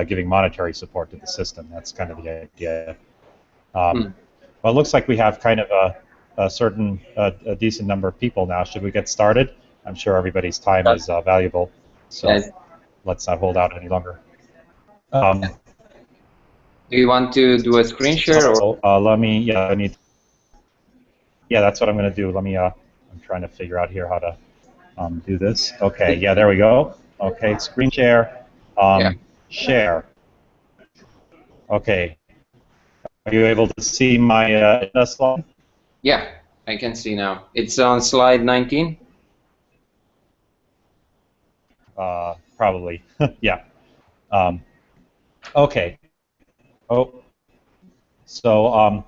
giving monetary support to the system. That's kind of the idea. Well, it looks like we have kind of a decent number of people now. Should we get started? I'm sure everybody's time is valuable, so let's not hold out any longer. Do you want to do a screen share? Let me. Yeah, I need. Yeah, that's what I'm going to do. Let me. I'm trying to figure out here how to do this. Okay. Yeah, there we go. Okay, screen share. Share. Okay. Are you able to see my slide? Yeah, I can see now. It's on slide 19. Probably. Yeah. Okay. Oh. So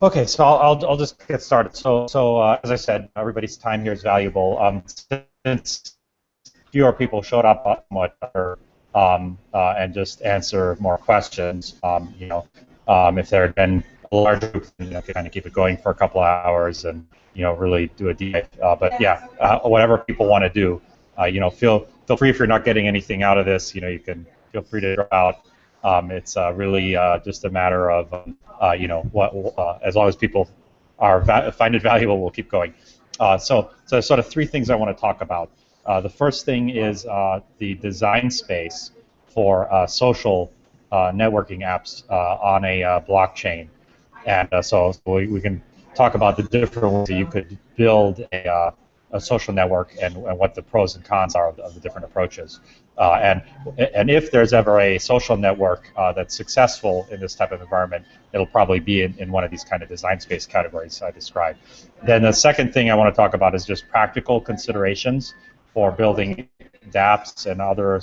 okay. So I'll just get started. So as I said, everybody's time here is valuable. Since fewer people showed up much better, and just answer more questions. If there had been a large group, kind of keep it going for a couple of hours and really do a deep dive. But yeah, whatever people want to do, feel free if you're not getting anything out of this. You can feel free to drop out. It's really just a matter of as long as people find it valuable, we'll keep going. So sort of three things I want to talk about. The first thing is the design space for social networking apps on a blockchain. And so we can talk about the different ways that you could build a social network and what the pros and cons are of the different approaches. And if there's ever a social network that's successful in this type of environment, it'll probably be in one of these kind of design space categories I described. Then the second thing I want to talk about is just practical considerations for building dApps and other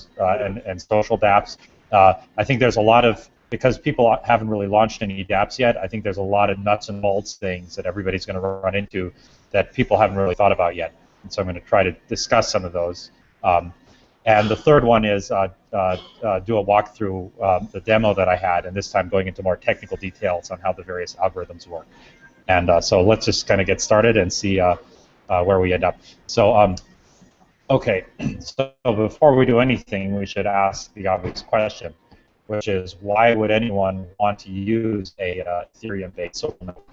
and social dApps. I think there's a lot of, because people haven't really launched any dApps yet, I think there's a lot of nuts and bolts things that everybody's going to run into that people haven't really thought about yet. And so I'm going to try to discuss some of those. And the third one is do a walkthrough the demo that I had, and this time going into more technical details on how the various algorithms work. And so let's just kind of get started and see where we end up. So okay, so before we do anything, we should ask the obvious question, which is why would anyone want to use a Ethereum-based social network?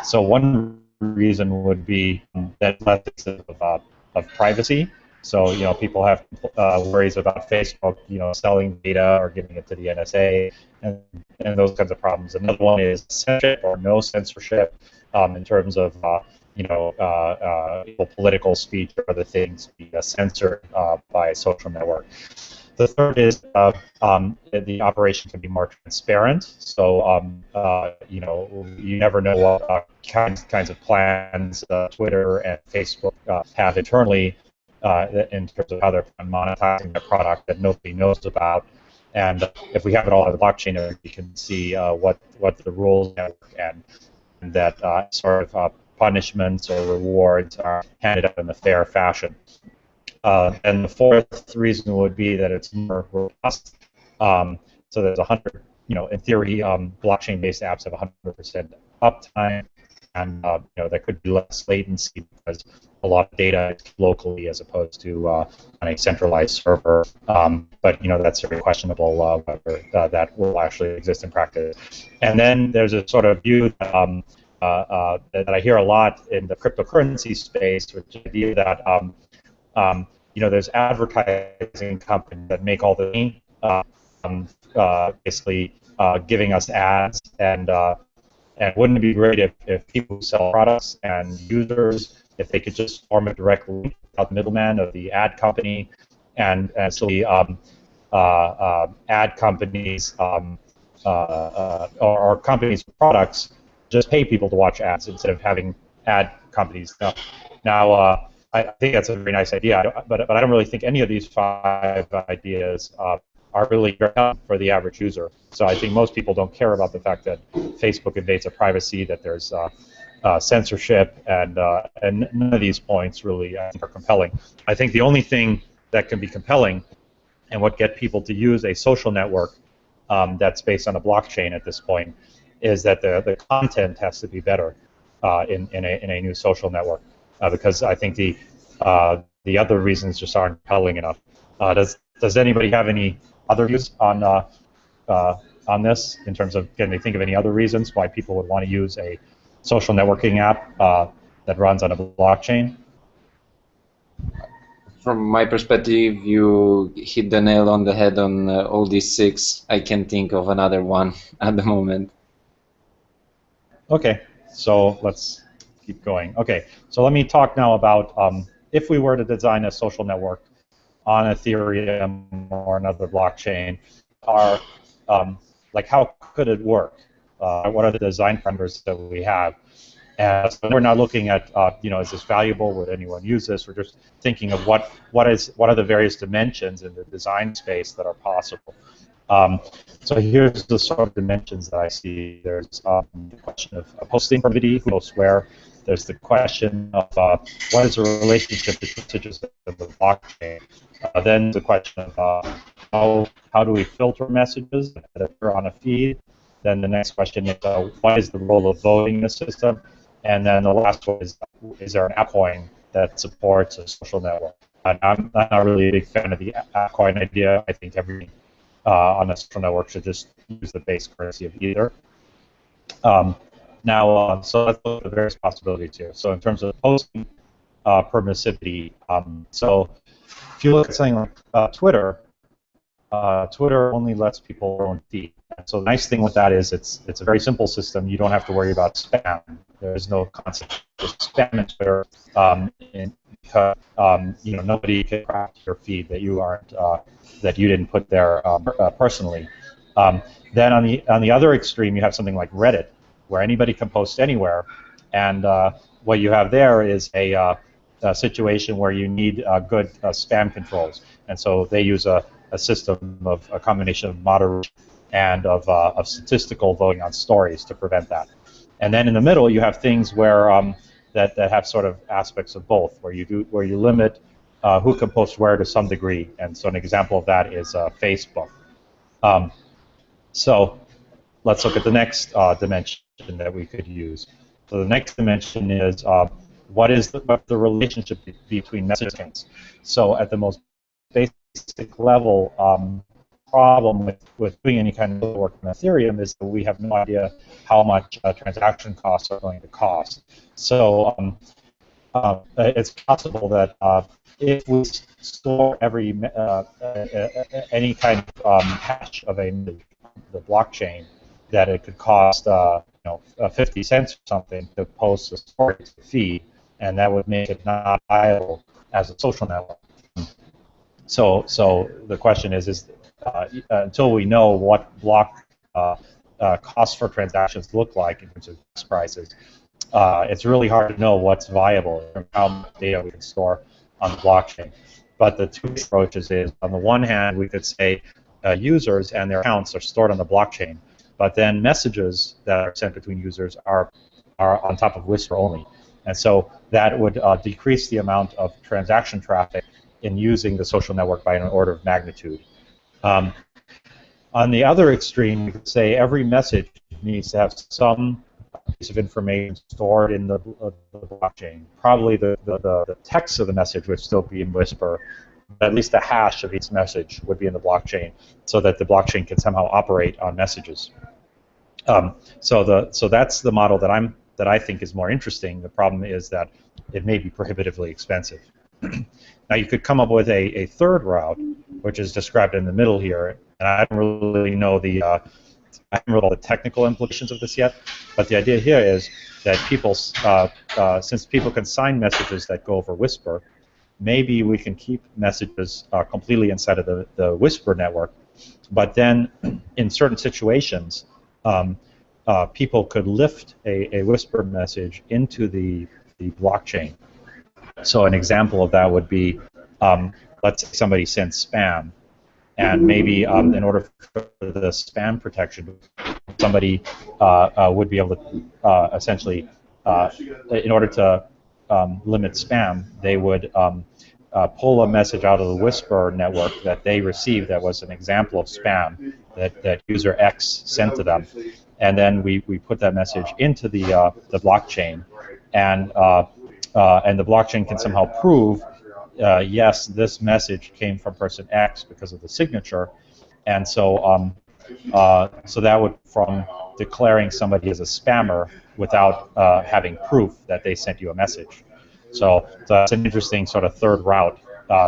So one reason would be that less of privacy. So people have worries about Facebook, selling data or giving it to the NSA, and those kinds of problems. Another one is censorship or no censorship in terms of political speech or other things be censored by a social network. The third is the operation can be more transparent. So you never know what kinds of plans Twitter and Facebook have internally in terms of how they're monetizing their product that nobody knows about. And if we have it all on the blockchain, we can see what the rules are and that sort of punishments or rewards are handed out in a fair fashion. And the fourth reason would be that it's more robust. So there's 100, in theory, blockchain-based apps have 100% uptime, and there could be less latency because a lot of data is locally as opposed to on a centralized server. But that's very questionable whether that will actually exist in practice. And then there's a sort of view that I hear a lot in the cryptocurrency space, which is the idea that there's advertising companies that make all the money, basically giving us ads, and wouldn't it be great if people who sell products and users, if they could just form a direct link without the middleman of the ad company, and so the ad companies or companies with products just pay people to watch ads instead of having ad companies. Now I think that's a very nice idea, but I don't really think any of these 5 ideas are really for the average user. So I think most people don't care about the fact that Facebook invades their privacy, that there's censorship, and none of these points really are compelling. I think the only thing that can be compelling and what get people to use a social network that's based on a blockchain at this point is that the content has to be better in a new social network. Because I think the other reasons just aren't compelling enough. Does anybody have any other views on this in terms of, can they think of any other reasons why people would want to use a social networking app that runs on a blockchain? From my perspective, you hit the nail on the head on all these six. I can't think of another one at the moment. Okay, so let's keep going. Okay, so let me talk now about if we were to design a social network on Ethereum or another blockchain, like how could it work? What are the design parameters that we have? And so we're not looking at, is this valuable? Would anyone use this? We're just thinking of what are the various dimensions in the design space that are possible. So here's the sort of dimensions that I see. There's the question of posting proximity, who posts where. There's the question of what is the relationship between messages and the blockchain. Then the question of how do we filter messages that appear on a feed. Then the next question is what is the role of voting in the system? And then the last one is there an app coin that supports a social network? I'm not really a big fan of the app coin idea. I think everything on a social network should just use the base currency of either. So let's look at the various possibilities here. So in terms of posting permissivity, so if you look at something like Twitter, Twitter only lets people their own feed. So the nice thing with that is it's a very simple system. You don't have to worry about spam. There's no concept of spam in Twitter, because nobody can craft your feed that you didn't put there personally. Then on the other extreme, you have something like Reddit, where anybody can post anywhere, and what you have there is a situation where you need good spam controls, and so they use a system of a combination of moderation and of statistical voting on stories to prevent that. And then in the middle, you have things where that have sort of aspects of both, where you limit who can post where to some degree. And so an example of that is Facebook. So let's look at the next dimension that we could use. So the next dimension is what is the relationship between message chains. So at the most basic level, problem with doing any kind of work in Ethereum is that we have no idea how much transaction costs are going to cost. So it's possible that if we store any kind of hash of the blockchain, that it could cost 50 cents or something to post a story to feed, and that would make it not viable as a social network. So the question is until we know what block costs for transactions look like in terms of gas prices, it's really hard to know what's viable and how much data we can store on the blockchain. But the two approaches is, on the one hand, we could say users and their accounts are stored on the blockchain, but then messages that are sent between users are on top of Whisper only. And so that would decrease the amount of transaction traffic in using the social network by an order of magnitude. On the other extreme, we could say every message needs to have some piece of information stored in the blockchain. Probably the text of the message would still be in Whisper, but at least the hash of each message would be in the blockchain, so that the blockchain can somehow operate on messages. So that's the model that I think is more interesting. The problem is that it may be prohibitively expensive. Now you could come up with a third route, which is described in the middle here, and I don't really know I haven't read all the technical implications of this yet, but the idea here is that since people can sign messages that go over Whisper, maybe we can keep messages completely inside of the Whisper network, but then in certain situations, people could lift a Whisper message into the blockchain. So an example of that would be, let's say somebody sends spam, and maybe in order for the spam protection, somebody would be able to essentially, in order to limit spam, they would pull a message out of the Whisper network that they received that was an example of spam that user X sent to them, and then we put that message into the blockchain, and the blockchain can somehow prove, yes, this message came from person X because of the signature, And so that would from declaring somebody as a spammer without having proof that they sent you a message. So that's an interesting sort of third route.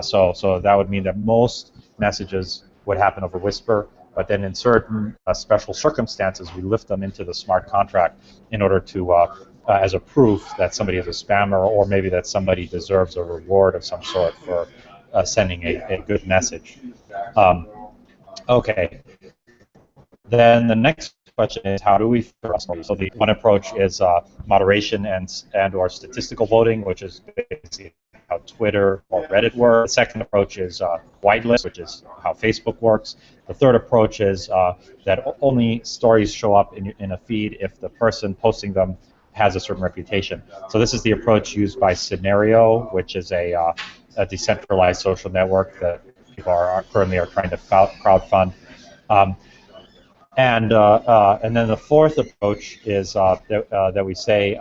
So that would mean that most messages would happen over Whisper, but then in certain special circumstances, we lift them into the smart contract in order to, as a proof that somebody is a spammer, or maybe that somebody deserves a reward of some sort for sending a good message. Okay. Then the next question is, how do we filter our stories? So the one approach is moderation and or statistical voting, which is basically how Twitter or Reddit work. The second approach is whitelist, which is how Facebook works. The third approach is that only stories show up in a feed if the person posting them has a certain reputation. So this is the approach used by Scenario, which is a decentralized social network that people are currently trying to crowdfund. And then the fourth approach is that we say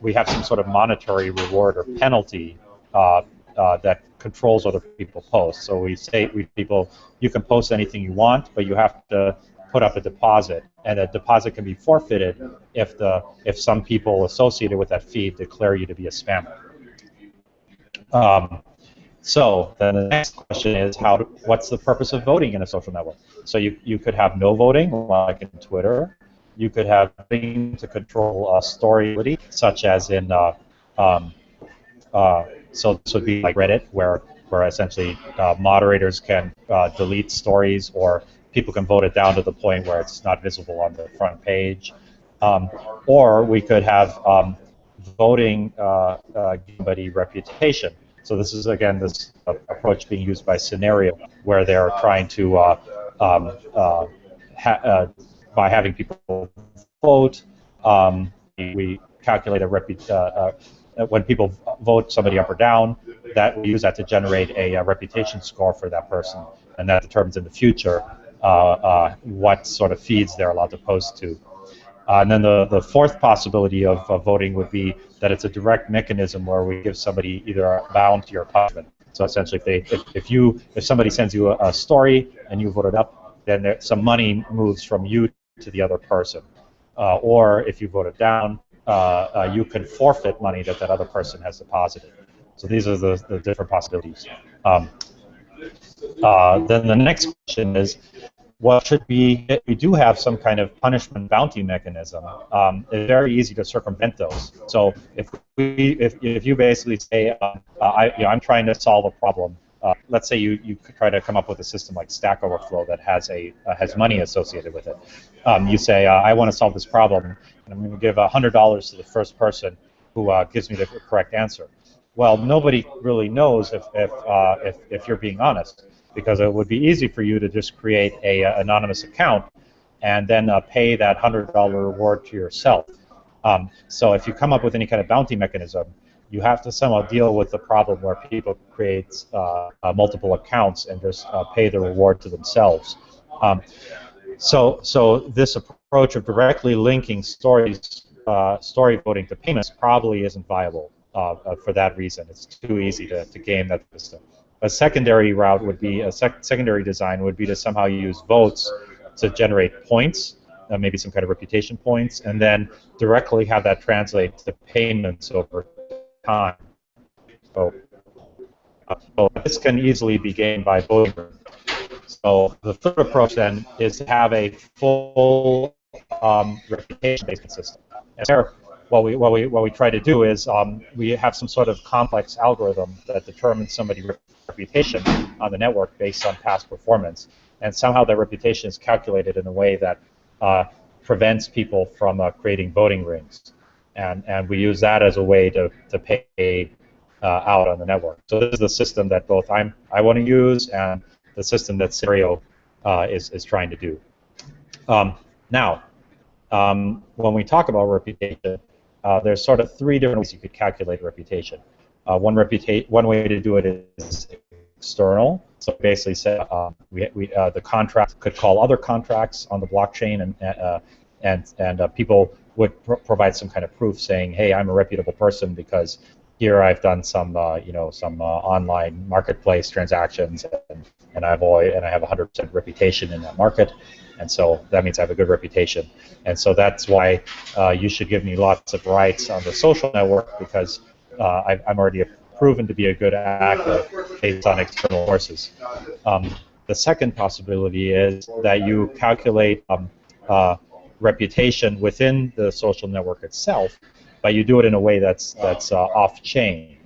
we have some sort of monetary reward or penalty that controls other people post. So we say people, you can post anything you want, but you have to put up a deposit, and a deposit can be forfeited if some people associated with that feed declare you to be a spammer. So then the next question is, what's the purpose of voting in a social network? So you could have no voting, like in Twitter. You could have voting to control storyability, such as in so this would be like Reddit, where essentially moderators can delete stories, or people can vote it down to the point where it's not visible on the front page. Or we could have voting give somebody reputation. So this is, again, this approach being used by Scenario, where they're trying to, by having people vote, we calculate when people vote somebody up or down, that we use that to generate a reputation score for that person, and that determines in the future what sort of feeds they're allowed to post to. And then the fourth possibility of voting would be that it's a direct mechanism where we give somebody either a bounty or punishment. So essentially, if somebody sends you a story and you vote it up, then some money moves from you to the other person. Or if you vote it down, you can forfeit money that other person has deposited. So these are the different possibilities. Then the next question is, what should be? We do have some kind of punishment bounty mechanism. It's very easy to circumvent those. So if you basically say, I'm trying to solve a problem. Let's say you try to come up with a system like Stack Overflow that has money associated with it. You say, I want to solve this problem, and I'm going to give $100 to the first person who gives me the correct answer. Well, nobody really knows if you're being honest, because it would be easy for you to just create a anonymous account and then pay that $100 reward to yourself. So if you come up with any kind of bounty mechanism, you have to somehow deal with the problem where people create multiple accounts and just pay the reward to themselves. So this approach of directly linking story voting to payments probably isn't viable for that reason. It's too easy to game that system. A secondary route would be, secondary design would be to somehow use votes to generate points, maybe some kind of reputation points, and then directly have that translate to payments over time. So this can easily be gained by voting. So the third approach then is to have a full reputation-based system. And there, what we try to do is we have some sort of complex algorithm that determines somebody's reputation on the network based on past performance, and somehow that reputation is calculated in a way that prevents people from creating voting rings, and we use that as a way to pay out on the network. So this is the system that both I want to use and the system that Scenario is trying to do. Now, when we talk about reputation, there's sort of three different ways you could calculate reputation. One way to do it is external. So basically, say the contract could call other contracts on the blockchain, and people would provide some kind of proof saying, "Hey, I'm a reputable person because here I've done some online marketplace transactions, and I have 100% reputation in that market, and so that means I have a good reputation. And so that's why you should give me lots of rights on the social network, because I'm already proven to be a good actor based on external forces. The second possibility is that you calculate reputation within the social network itself, but you do it in a way that's off-chain.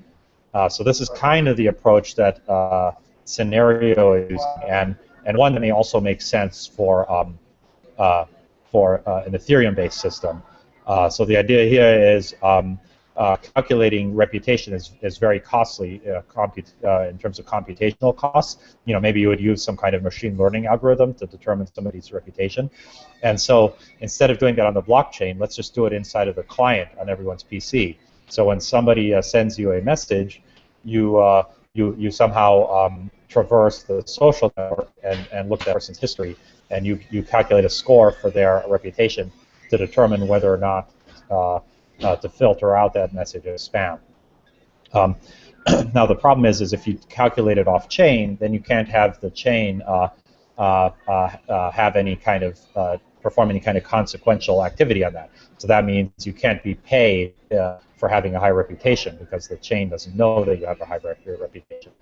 So this is kind of the approach that Scenario is using, and one that may also make sense for an Ethereum-based system. So the idea here is calculating reputation is very costly in terms of computational costs. You know, maybe you would use some kind of machine learning algorithm to determine somebody's reputation. And so instead of doing that on the blockchain, let's just do it inside of the client on everyone's PC. So when somebody sends you a message, you somehow traverse the social network and look at that person's history, and you calculate a score for their reputation to determine whether or not to filter out that message as spam. Now the problem is if you calculate it off chain, then you can't have the chain have any kind of perform any kind of consequential activity on that. So that means you can't be paid for having a high reputation, because the chain doesn't know that you have a high reputation.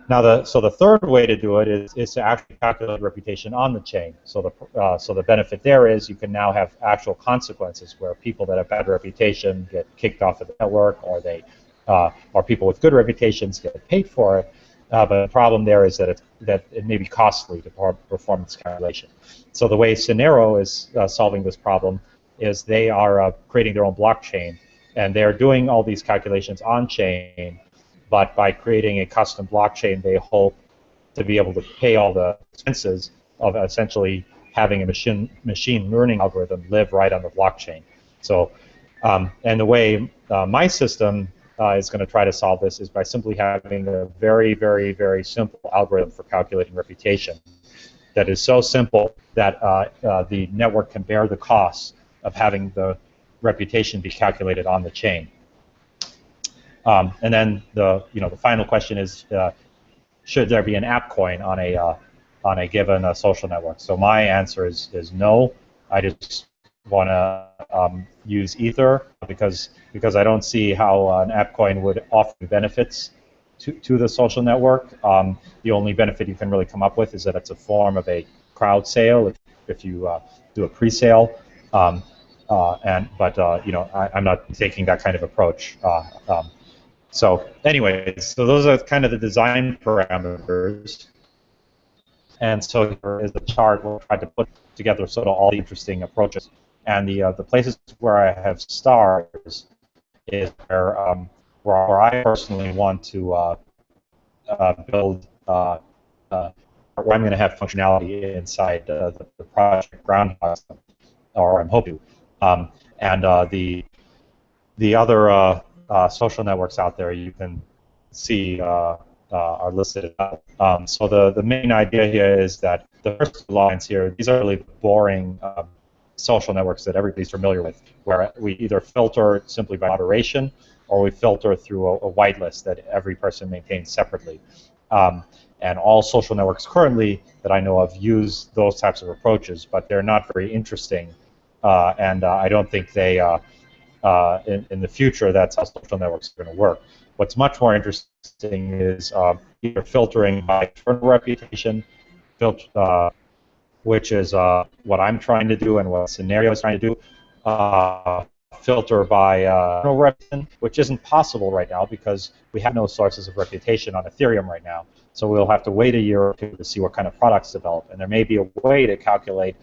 Now, the third way to do it is to actually calculate reputation on the chain. So the benefit there is you can now have actual consequences where people that have bad reputation get kicked off of the network, or people with good reputations get paid for it. But the problem there is that it may be costly to perform this calculation. So the way Scenario is solving this problem is they are creating their own blockchain, and they're doing all these calculations on chain. But by creating a custom blockchain, they hope to be able to pay all the expenses of essentially having a machine learning algorithm live right on the blockchain. So, and the way my system is going to try to solve this is by simply having a very, very, very simple algorithm for calculating reputation that is so simple that the network can bear the costs of having the reputation be calculated on the chain. And then the final question is, should there be an app coin on a given social network? So my answer is no. I just want to use Ether because I don't see how an app coin would offer benefits to the social network. The only benefit you can really come up with is that it's a form of a crowd sale if you do a pre-sale. I'm not taking that kind of approach. So anyways, so those are kind of the design parameters. And so here is the chart where I tried to put together sort of all the interesting approaches. And the places where I have stars is where I personally want to build where I'm going to have functionality inside the project groundhog, or I'm hoping. And the other social networks out there you can see are listed. So the main idea here is that the first lines here, these are really boring social networks that everybody's familiar with, where we either filter simply by moderation or we filter through a whitelist that every person maintains separately. And all social networks currently that I know of use those types of approaches, but they're not very interesting, and I don't think they in the future that's how social networks are going to work. What's much more interesting is either filtering by internal reputation, which is what I'm trying to do and what Scenario is trying to do. Filter by reputation, which isn't possible right now because we have no sources of reputation on Ethereum right now. So we'll have to wait a year or two to see what kind of products develop. And there may be a way to calculate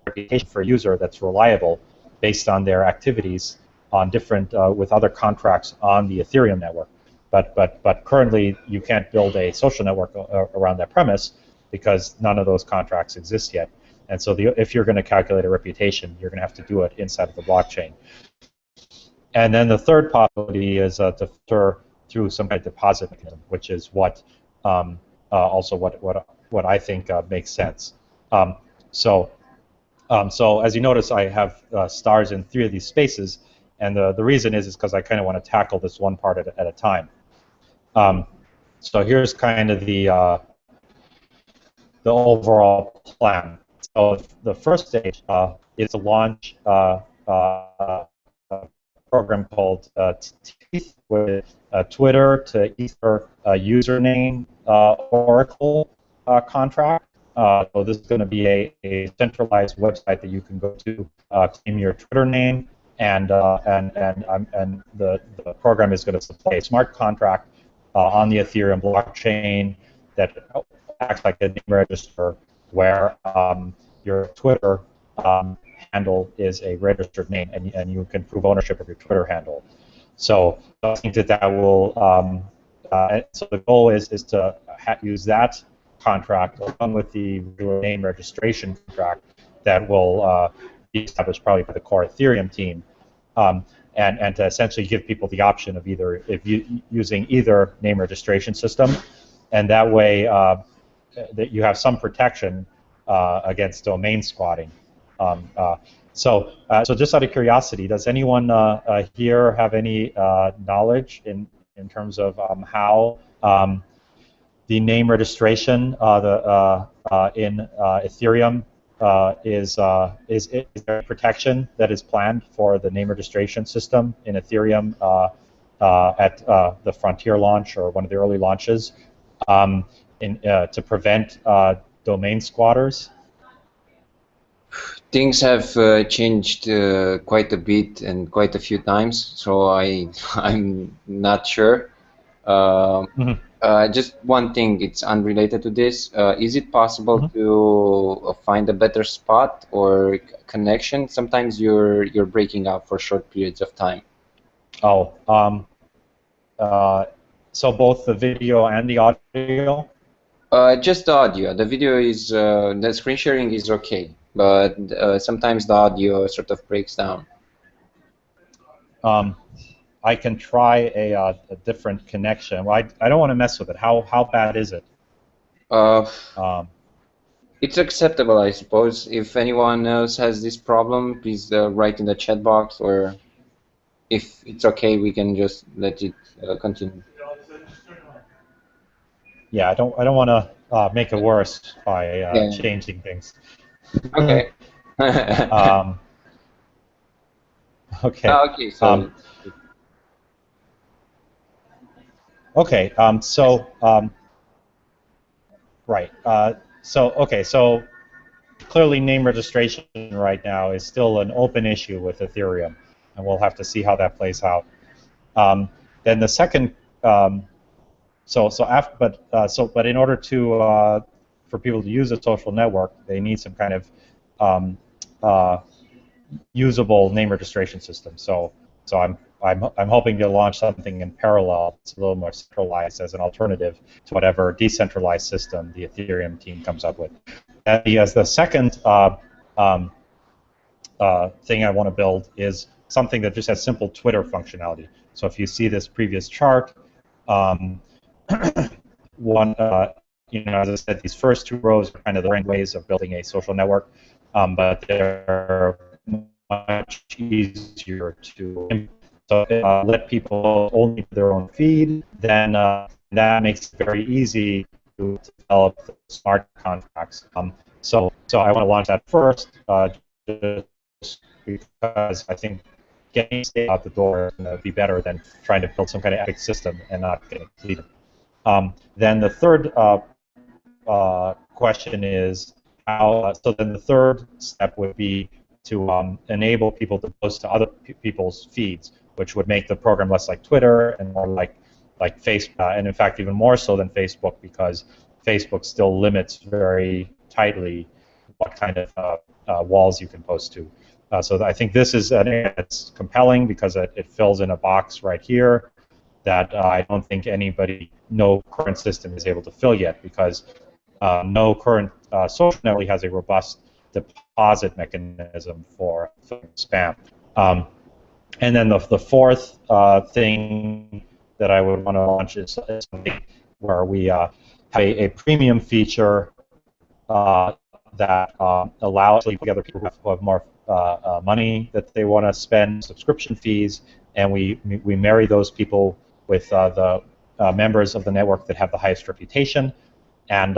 reputation for a user that's reliable based on their activities on different with other contracts on the Ethereum network. But currently you can't build a social network around that premise because none of those contracts exist yet. And so if you're going to calculate a reputation, you're going to have to do it inside of the blockchain. And then the third possibility is to filter through some kind of deposit mechanism, which is what also what I think makes sense. So as you notice, I have stars in 3 of these spaces, and the reason is because I kind of want to tackle this one part at a time. So here's kind of the the overall plan. So the first stage is to launch a program called Teeth with Twitter to Ether username Oracle contract. So this is going to be a centralized website that you can go to, claim your Twitter name, and the program is going to supply a smart contract on the Ethereum blockchain that acts like a name register, where your Twitter handle is a registered name, and you can prove ownership of your Twitter handle. So I think that will. So the goal is to use that contract along with the name registration contract that will be established probably by the core Ethereum team, and to essentially give people the option of either using either name registration system, and that way that you have some protection against domain squatting. So just out of curiosity, does anyone here have any knowledge in terms of how the name registration in Ethereum is there protection that is planned for the name registration system in Ethereum at the Frontier launch or one of the early launches to prevent domain squatters? Things have changed quite a bit and quite a few times, so I'm not sure. Just one thing, it's unrelated to this. Is it possible to find a better spot or connection? Sometimes you're breaking up for short periods of time. Oh, so both the video and the audio? Just the audio. The video is the screen sharing is okay, but sometimes the audio sort of breaks down. I can try a different connection. Well, I don't want to mess with it. How bad is it? It's acceptable, I suppose. If anyone else has this problem, please write in the chat box, or if it's okay, we can just let it continue. Yeah, I don't want to make it worse by changing things. Okay. Okay. Okay. So. Okay. Right. So clearly, name registration right now is still an open issue with Ethereum, and we'll have to see how that plays out. Then the second. But in order to for people to use a social network, they need some kind of usable name registration system. So I'm hoping to launch something in parallel. It's a little more centralized as an alternative to whatever decentralized system the Ethereum team comes up with. And as the second thing I want to build is something that just has simple Twitter functionality. So if you see this previous chart. As I said, these first two rows are kind of the right ways of building a social network, but they're much easier to let people only to their own feed. Then that makes it very easy to develop smart contracts. So I want to launch that first, just because I think getting it out the door is going to be better than trying to build some kind of epic system and not getting completed. Then the third question is how. So then the third step would be to enable people to post to other people's feeds, which would make the program less like Twitter and more like Facebook, and in fact even more so than Facebook, because Facebook still limits very tightly what kind of walls you can post to. So I think this is it's compelling because it fills in a box right here that I don't think no current system is able to fill yet, because no current social network has a robust deposit mechanism for spam. And then the fourth thing that I would want to launch is something where we have a premium feature that allows together people who have more money that they want to spend, subscription fees, and we marry those people with the members of the network that have the highest reputation, and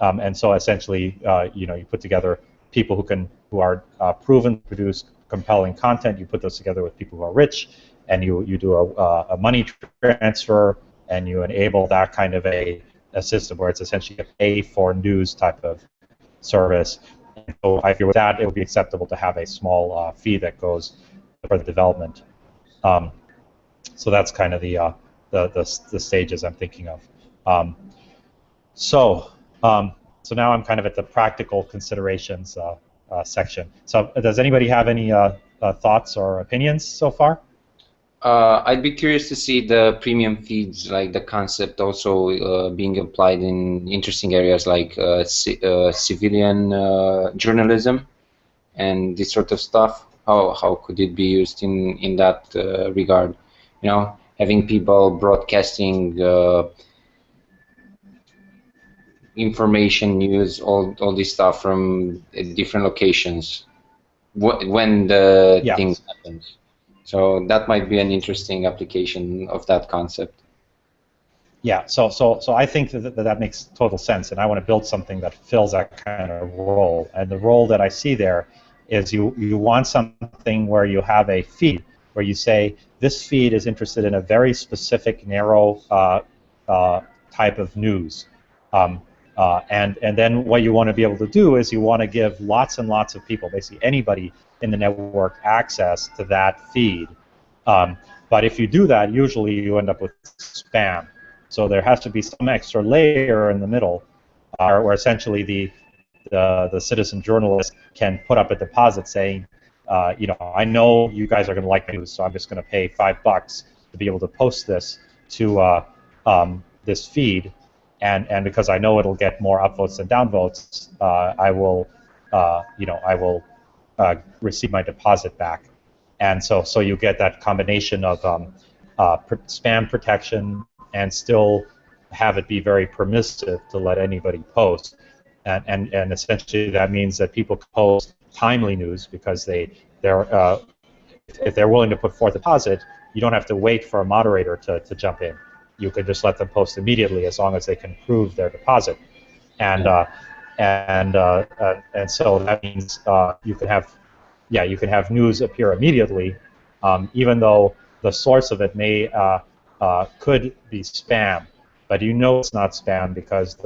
And so essentially, you put together people who are proven to produce compelling content. You put those together with people who are rich, and you do a money transfer, and you enable that kind of a system where it's essentially a pay for news type of service. And so I feel with that, it would be acceptable to have a small fee that goes for the development. So that's kind of the stages I'm thinking of. So now I'm kind of at the practical considerations section. So does anybody have any thoughts or opinions so far? I'd be curious to see the premium feeds, like the concept also being applied in interesting areas like civilian journalism and this sort of stuff. How could it be used in that regard? You know, having people broadcasting information, news, all this stuff from different locations when the thing happens. So that might be an interesting application of that concept. Yeah, so I think that makes total sense, and I want to build something that fills that kind of role. And the role that I see there is you want something where you have a feed, where you say, this feed is interested in a very specific, narrow type of news. And then what you want to be able to do is you want to give lots and lots of people, basically anybody in the network, access to that feed. But if you do that, usually you end up with spam. So there has to be some extra layer in the middle where essentially the citizen journalist can put up a deposit saying, I know you guys are going to like news, so I'm just going to pay $5 to be able to post this to this feed. And because I know it'll get more upvotes than downvotes, I will receive my deposit back. And so you get that combination of spam protection and still have it be very permissive to let anybody post. And essentially that means that people post timely news because if they're willing to put forth a deposit, you don't have to wait for a moderator to jump in. You can just let them post immediately as long as they can prove their deposit, and so that means you can have news appear immediately, even though the source of it could be spam, but it's not spam because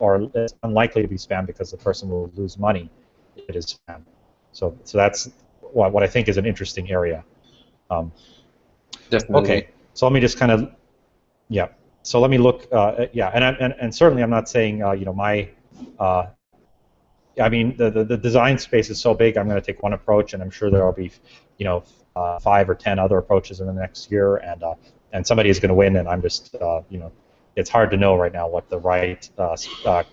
or it's unlikely to be spam because the person will lose money if it is spam. So that's what I think is an interesting area. Definitely. Okay, so let me just kind of. Yeah. So let me look. And certainly I'm not saying my. I mean the design space is so big. I'm going to take one approach, and I'm sure there will be 5 or 10 other approaches in the next year, and somebody is going to win. And I'm just it's hard to know right now what the right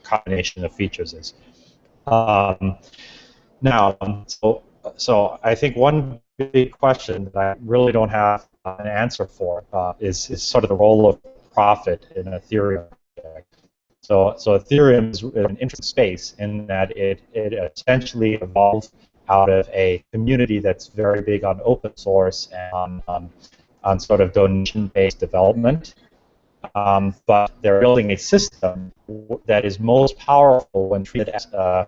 combination of features is. Now, so I think one big question that I really don't have an answer for is sort of the role of profit in Ethereum. So Ethereum is an interesting space in that it essentially evolved out of a community that's very big on open source and on sort of donation-based development. But they're building a system that is most powerful when treated as a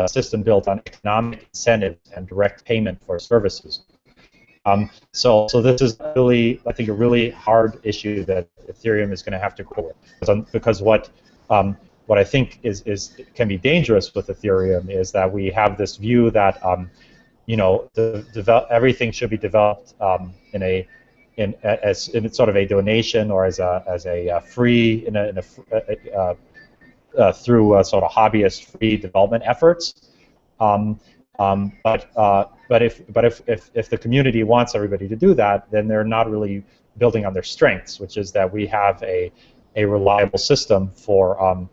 system built on economic incentives and direct payment for services. So this is really, I think, a really hard issue that Ethereum is going to have to grapple with. Because what I think can be dangerous with Ethereum is that we have this view that everything should be developed in sort of a donation or as a free through sort of hobbyist free development efforts. But if the community wants everybody to do that, then they're not really building on their strengths, which is that we have a reliable system for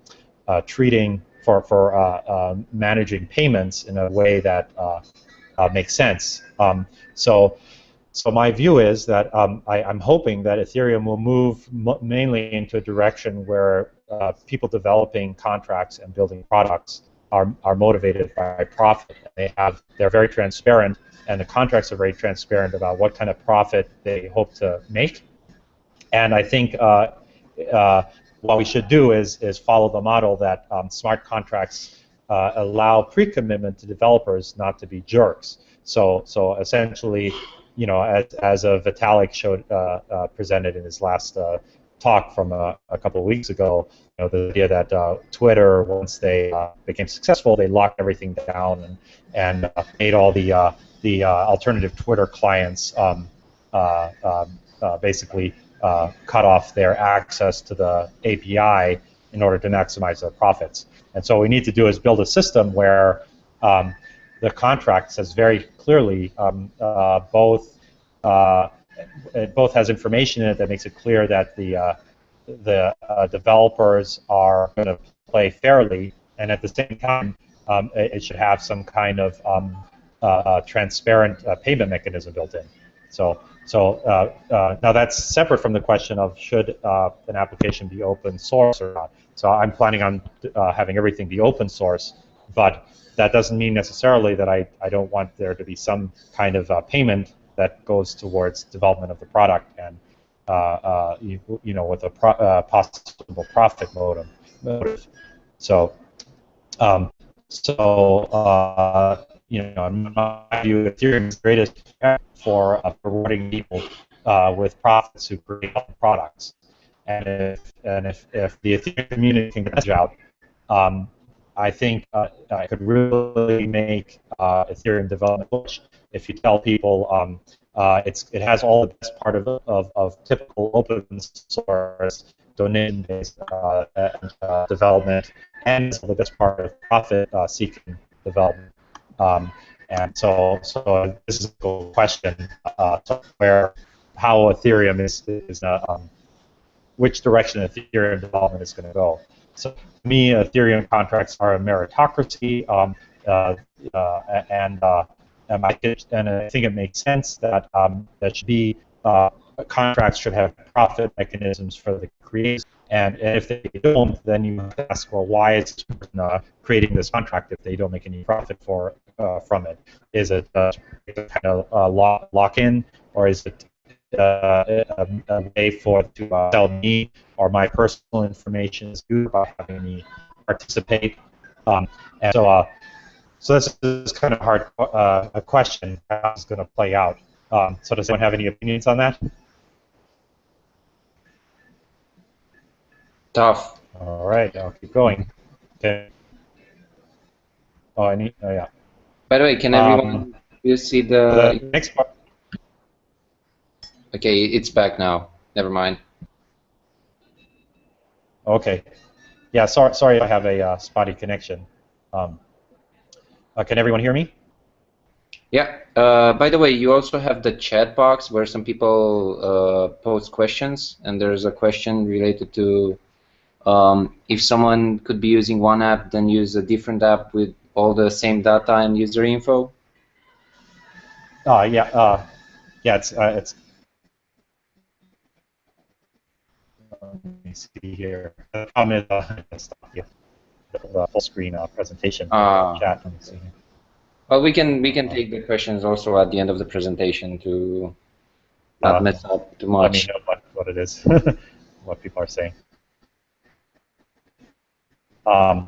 managing payments in a way that makes sense. So my view is that I'm hoping that Ethereum will move mainly into a direction where people developing contracts and building products are motivated by profit. They're very transparent, and the contracts are very transparent about what kind of profit they hope to make. And I think what we should do is follow the model that smart contracts allow pre-commitment to developers not to be jerks. So essentially, as Vitalik showed presented in his last talk from a couple of weeks ago, the idea that Twitter, once they became successful, they locked everything down and made all the alternative Twitter clients basically cut off their access to the API in order to maximize their profits. And so what we need to do is build a system where the contract says very clearly it both has information in it that makes it clear that the developers are going to play fairly, and at the same time, it should have some kind of transparent payment mechanism built in. So now that's separate from the question of should an application be open source or not. So I'm planning on having everything be open source, but that doesn't mean necessarily that I don't want there to be some kind of payment that goes towards development of the product and with a possible profit motive. So in my view, Ethereum is the greatest for rewarding people with profits who create products. And if the Ethereum community can get that out, I think I could really make Ethereum development push. If you tell people it has all the best part of typical open source donation-based development, and it's the best part of profit-seeking development. And so this is a cool question how Ethereum is which direction Ethereum development is going to go. So to me, Ethereum contracts are a meritocracy, and I think it makes sense that that should be contracts should have profit mechanisms for the creators. And if they don't, then you have to ask, well, why is this person creating this contract if they don't make any profit from it? Is it kind of lock-in, or is it a way to sell me or my personal information is good by having me participate? And so this is kind of hard a question. How it's going to play out. So does anyone have any opinions on that? Tough. All right, I'll keep going. Okay. Oh, yeah. By the way, can everyone you see the next part? Okay, it's back now. Never mind. Okay. Yeah, sorry I have a spotty connection. Can everyone hear me? Yeah. By the way, you also have the chat box where some people post questions, and there's a question related to if someone could be using one app, then use a different app with all the same data and user info. Yeah. It's. Let me see here. The problem is the full screen presentation chat. Let me see here. Well, we can take the questions also at the end of the presentation to not mess up too much. Let me know what it is, what people are saying. I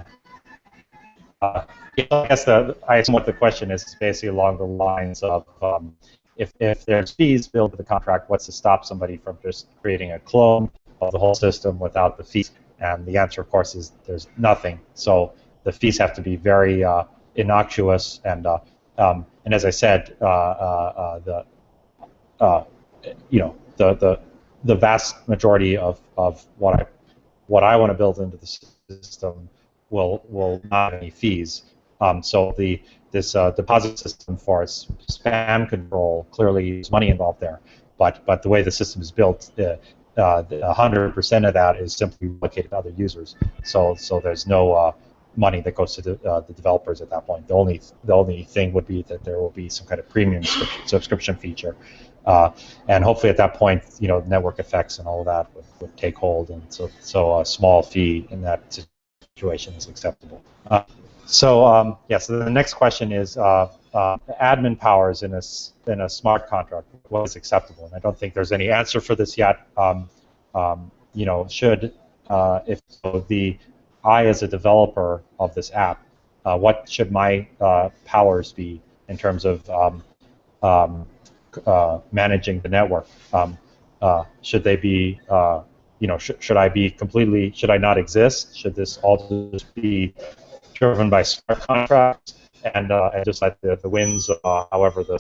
guess I assume what the question is basically along the lines of if there's fees built into the contract, what's to stop somebody from just creating a clone of the whole system without the fees? And the answer, of course, is there's nothing. So the fees have to be very innocuous, and as I said, the vast majority of what I want to build into the system will not have any fees. So this deposit system for spam control, clearly there's money involved there, but the way the system is built, 100% of that is simply allocated to other users. So there's no money that goes to the developers at that point. The only thing would be that there will be some kind of premium subscription feature, and hopefully at that point, network effects and all of that would take hold, and so a small fee in that situation is acceptable. So the next question is admin powers in a smart contract. What is acceptable? And I don't think there's any answer for this yet. Should if so, I as a developer of this app, what should my powers be in terms of um, managing the network? Should they be, should I be completely, should I not exist? Should this all just be driven by smart contracts and just let the winds, however the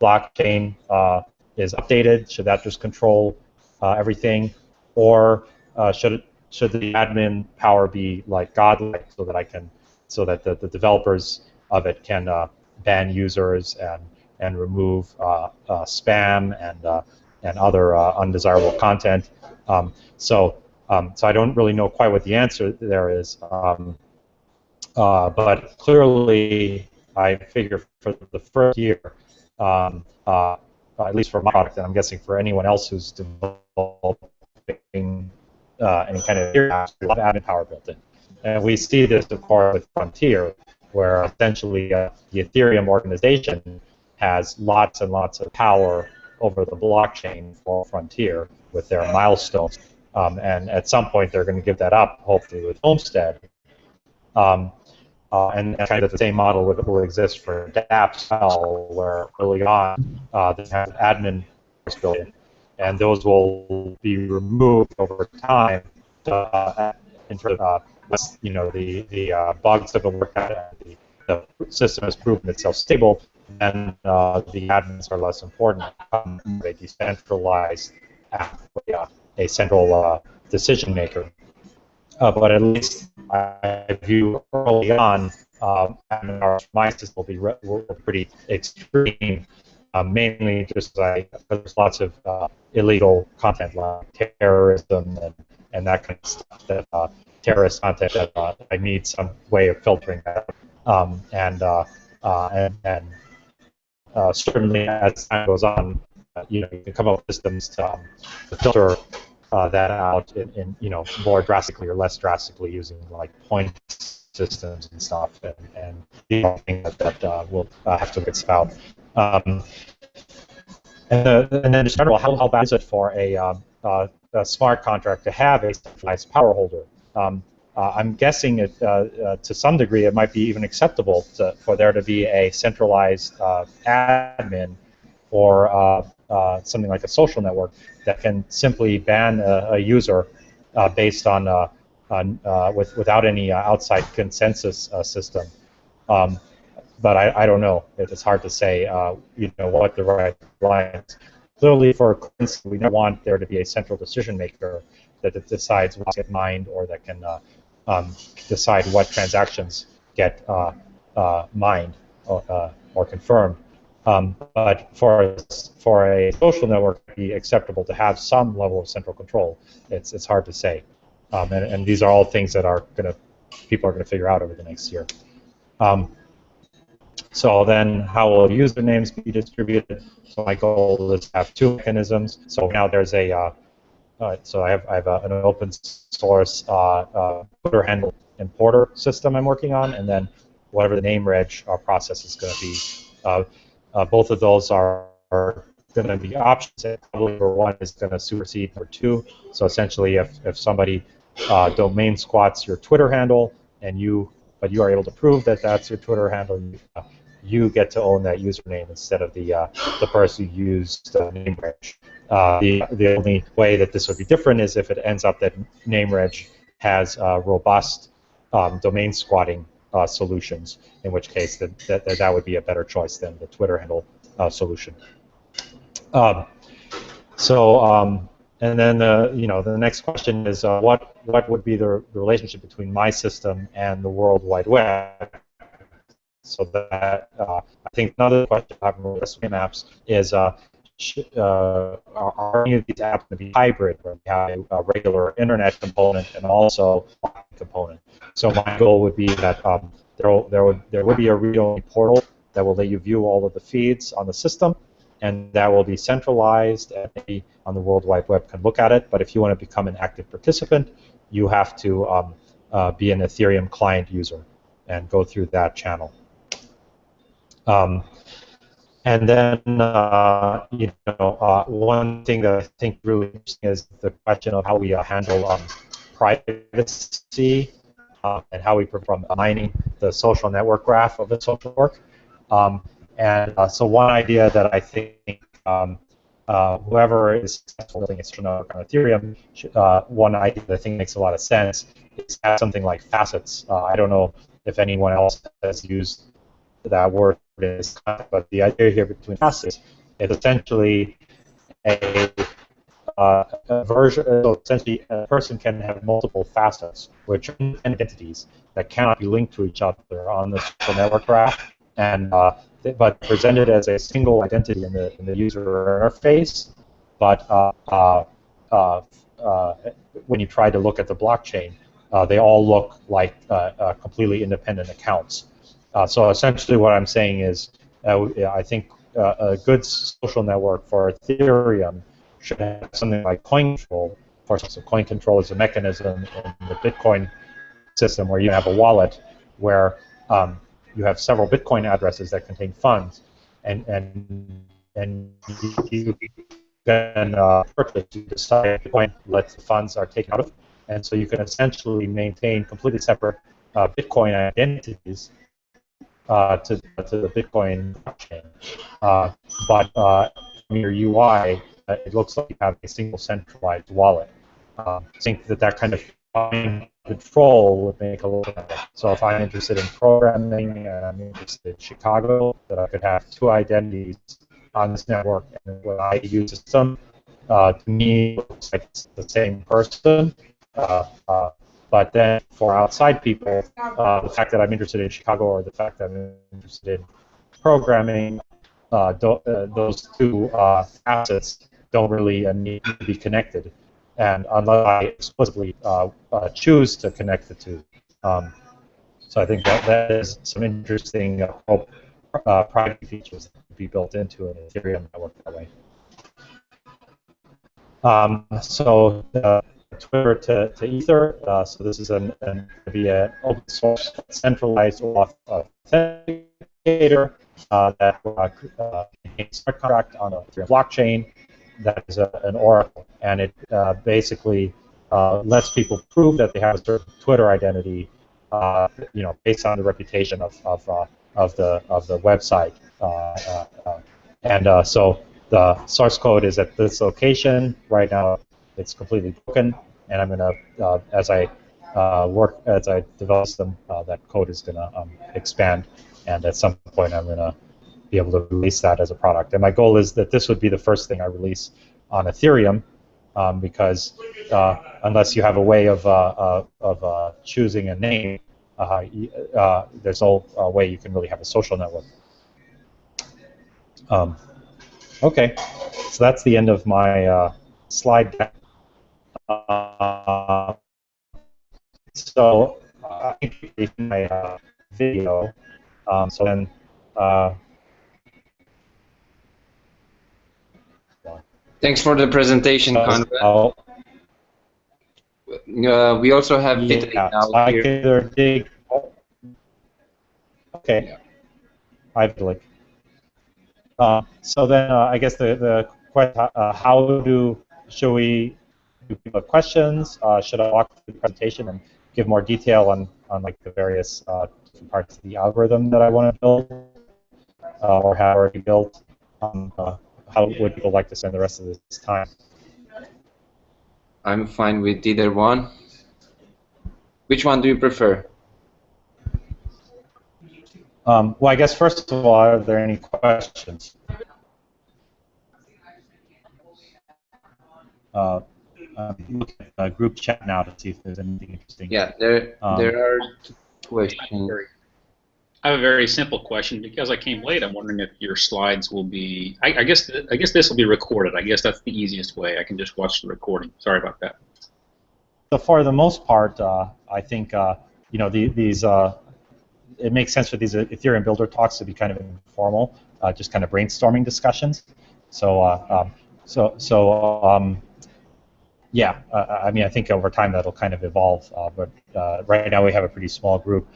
blockchain is updated, should that just control everything? Or should the admin power be like godlike so that the developers of it can ban users and remove spam and other undesirable content. So I don't really know quite what the answer there is. But clearly, I figure for the first year, at least for my product, and I'm guessing for anyone else who's developing any kind of apps, a lot of admin power built in. And we see this, of course, with Frontier, where essentially the Ethereum organization has lots and lots of power over the blockchain for Frontier with their milestones. And at some point, they're going to give that up, hopefully with Homestead. And kind of the same model will exist for dApps, where early on they have admin built in, and those will be removed over time in terms of the bugs that will work out. The system has proven itself stable, and the admins are less important. A decentralized app, a central decision maker. But at least I view early on, my system will be pretty extreme, mainly just because there's lots of illegal content like terrorism and that kind of stuff, that terrorist content that I need some way of filtering that out. Certainly as time goes on, you can come up with systems to filter that out in more drastically or less drastically using like point systems and stuff, and things that will have to get out. And then in general, how bad is it for a smart contract to have a centralized power holder? I'm guessing it, to some degree, it might be even acceptable for there to be a centralized admin or something like a social network that can simply ban a user based on without any outside consensus system. But I don't know. It's hard to say what the right line is. Clearly, for currency, we don't want there to be a central decision maker that decides what gets mined or that can decide what transactions get mined or confirmed. But for a social network, it'd be acceptable to have some level of central control. It's hard to say, and these are all things that people are gonna figure out over the next year. So then, how will usernames be distributed? So my goal is to have two mechanisms. So now there's so I have an open source Twitter handle importer system I'm working on, and then whatever the name reg process is going to be. Both of those are going to be options. Probably number one is going to supersede number two. So essentially, if somebody domain squats your Twitter handle but you are able to prove that that's your Twitter handle, you get to own that username instead of the person who used the name reg. The only way that this would be different is if it ends up that name reg has robust domain squatting solutions, in which case that would be a better choice than the Twitter handle solution. And then the next question is what would be the relationship between my system and the World Wide Web? So that I think another question I have with SVM apps is are any of these apps going to be hybrid, where we have a regular internet component and also a component? So my goal would be that there would be a read-only portal that will let you view all of the feeds on the system, and that will be centralized, and anybody on the World Wide Web can look at it. But if you want to become an active participant, you have to be an Ethereum client user and go through that channel. And then, one thing that I think really interesting is the question of how we handle privacy and how we perform mining the social network graph of a social network. So one idea that I think whoever is successful building a social network on Ethereum, one idea that I think makes a lot of sense is have something like facets. I don't know if anyone else has used that word in this context, but the idea here between facets is essentially a version. So essentially, a person can have multiple facets, which are entities that cannot be linked to each other on the social network graph, and but presented as a single identity in the user interface. But when you try to look at the blockchain, they all look like completely independent accounts. So essentially, what I'm saying is, I think a good social network for Ethereum should have something like coin control. For instance, coin control is a mechanism in the Bitcoin system where you have a wallet where you have several Bitcoin addresses that contain funds, and you can purchase, you decide Bitcoin lets the funds are taken out of, and so you can essentially maintain completely separate Bitcoin identities to the Bitcoin blockchain. But from your UI, it looks like you have a single centralized wallet. I think that kind of control would make a little better. So if I'm interested in programming and I'm interested in Chicago, that I could have two identities on this network, and when I use a system, to me, it looks like it's the same person. But then for outside people, the fact that I'm interested in Chicago or the fact that I'm interested in programming, those two assets don't really need to be connected, and unless I explicitly choose to connect the two. So I think that is some interesting privacy features that can be built into an Ethereum network that way. So Twitter to Ether. So this is going to be an open source centralized authenticator that contains a smart contract on a blockchain that is an oracle, and it basically lets people prove that they have a certain Twitter identity, based on the reputation of the website, so the source code is at this location right now. It's completely broken, and I'm gonna as I develop them, that code is gonna expand, and at some point I'm gonna be able to release that as a product. And my goal is that this would be the first thing I release on Ethereum, because unless you have a way of choosing a name, there's no way you can really have a social network. Okay, so that's the end of my slide deck. So I think my video. So then. Thanks for the presentation, Conrad. We also have Vitalik now I here. can either dig. Okay. Yeah. Hi, Vitalik. So then I guess the question, should we do people have questions? Should I walk through the presentation and give more detail on like the various different parts of the algorithm that I want to build, or have already built? How would people like to spend the rest of this time? I'm fine with either one. Which one do you prefer? Well, I guess first of all, are there any questions? Look at group chat now to see if there's anything interesting. Yeah, there are questions. I have a very simple question. Because I came late, I'm wondering if your slides will be. I guess this will be recorded. I guess that's the easiest way. I can just watch the recording. Sorry about that. So for the most part, I think these. It makes sense for these Ethereum builder talks to be kind of informal, just kind of brainstorming discussions. So yeah, I mean, I think over time that'll kind of evolve, but right now we have a pretty small group.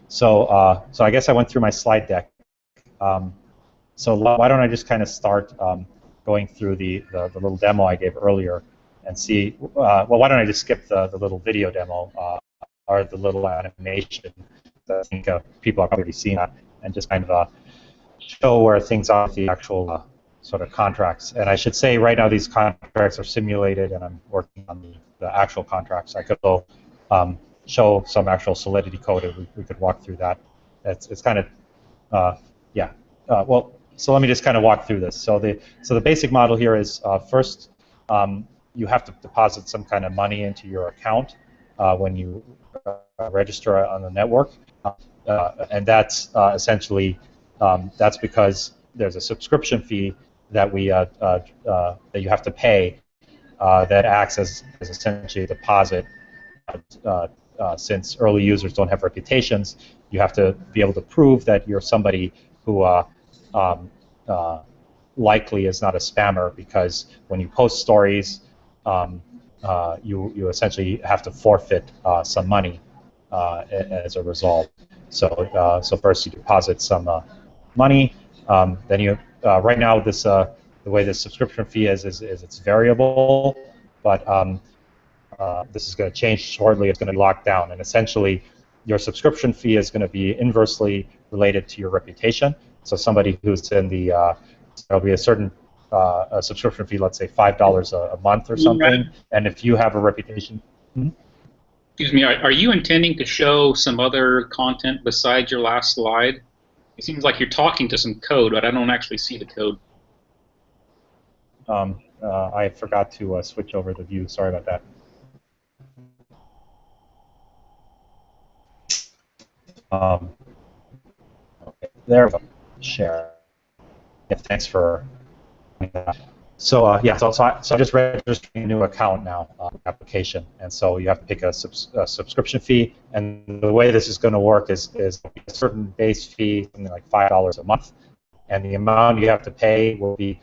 So I guess I went through my slide deck. So why don't I just kind of start going through the little demo I gave earlier, and see. Well, why don't I just skip the little video demo or the little animation? I think people have already seen that, and just kind of show where things are with the actual sort of contracts. And I should say right now these contracts are simulated, and I'm working on the actual contracts. I could go show some actual Solidity code, and we could walk through that. It's kind of yeah. Well, so let me just kind of walk through this. So the basic model here is first you have to deposit some kind of money into your account when you register on the network, and that's essentially that's because there's a subscription fee that that you have to pay that acts as essentially a deposit. Since early users don't have reputations, you have to be able to prove that you're somebody who likely is not a spammer, because when you post stories, you essentially have to forfeit some money as a result. So first you deposit some money, then you right now the way the subscription fee is it's variable, but this is going to change shortly. It's going to be locked down, and essentially your subscription fee is going to be inversely related to your reputation. So somebody who's in the there'll be a certain a subscription fee, let's say $5 a month or something, and if you have a reputation. Excuse me, are you intending to show some other content besides your last slide? It seems like you're talking to some code, but I don't actually see the code. I forgot to switch over the view. Sorry about that. Okay, there we go. Share. Yeah, thanks for that. So yeah, so I just registered a new account now, application, and so you have to pick a subscription fee, and the way this is going to work is a certain base fee, something like $5 a month, and the amount you have to pay will be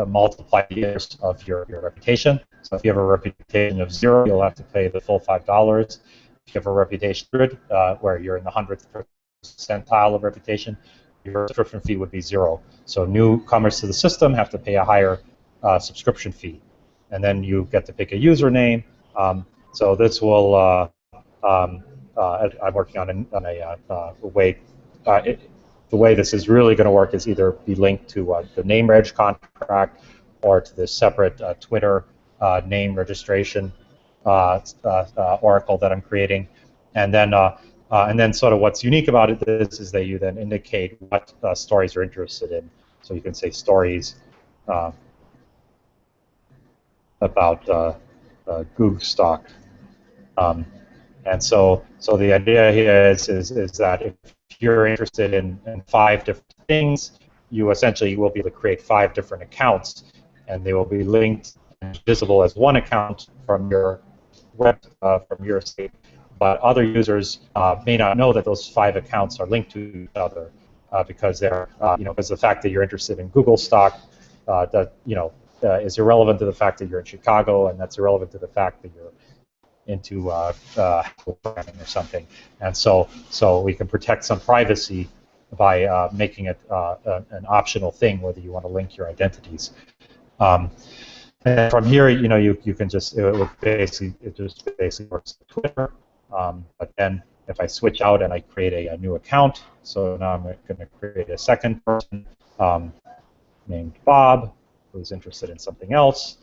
multiply the years of your reputation. So if you have a reputation of 0, you'll have to pay the full $5. If you have a reputation 100, where you're in the 100th percentile of reputation, your subscription fee would be 0. So newcomers to the system have to pay a higher subscription fee, and then you get to pick a username. So this will I'm working on a way. The way this is really going to work is either be linked to the name reg contract or to this separate Twitter name registration oracle that I'm creating, and then sort of what's unique about it is that you then indicate what stories you're interested in. So you can say stories about Google stock, and so the idea here is that if you're interested in 5 different things, you essentially will be able to create 5 different accounts, and they will be linked and visible as one account from your web from your site. But other users may not know that those 5 accounts are linked to each other because they're because the fact that you're interested in Google stock is irrelevant to the fact that you're in Chicago, and that's irrelevant to the fact that you're into programming or something. And so we can protect some privacy by making it an optional thing whether you want to link your identities. And from here, you can just it just basically works with Twitter. But then if I switch out and I create a new account, so now I'm going to create a second person named Bob who's interested in something else.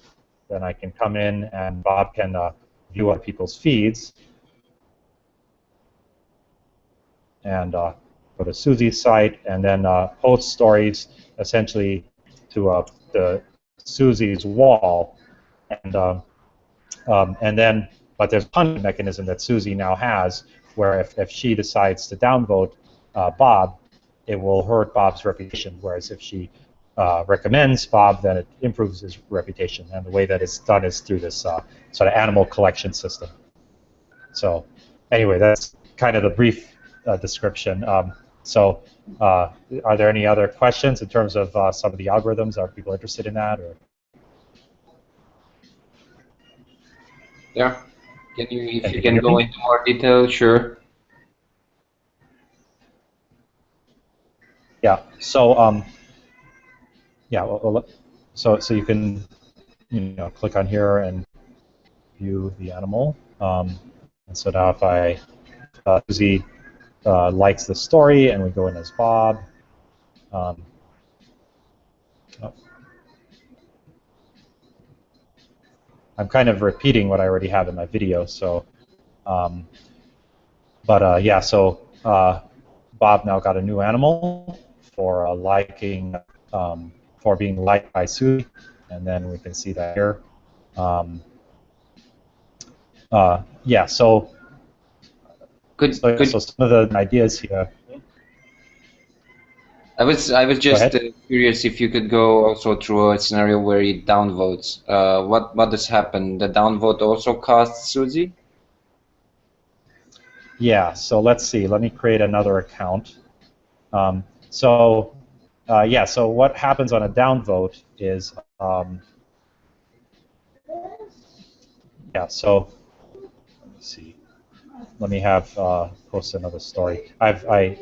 Then I can come in and Bob can view other people's feeds and go to Susie's site and then post stories essentially to Susie's wall, and then but there's a punishment mechanism that Susie now has where if she decides to downvote Bob, it will hurt Bob's reputation, whereas if she recommends Bob, then it improves his reputation. And the way that it's done is through this sort of animal collection system. So anyway, that's kind of the brief description. So are there any other questions in terms of some of the algorithms? Are people interested in that? Or? Yeah. If you can go into more detail, sure. Yeah. So yeah. Well, so you can click on here and view the animal. And so now if I Susie likes the story and we go in as Bob. Oh. I'm kind of repeating what I already have in my video, so yeah, so Bob now got a new animal for for being liked by Susie, and then we can see that here. Yeah, so some of the ideas here. I was just curious if you could go also through a scenario where it downvotes. What does happen? The downvote also costs Suzy? Yeah. So let's see. Let me create another account. Yeah. So what happens on a downvote is yeah. So let me see. Let me have post another story. I'm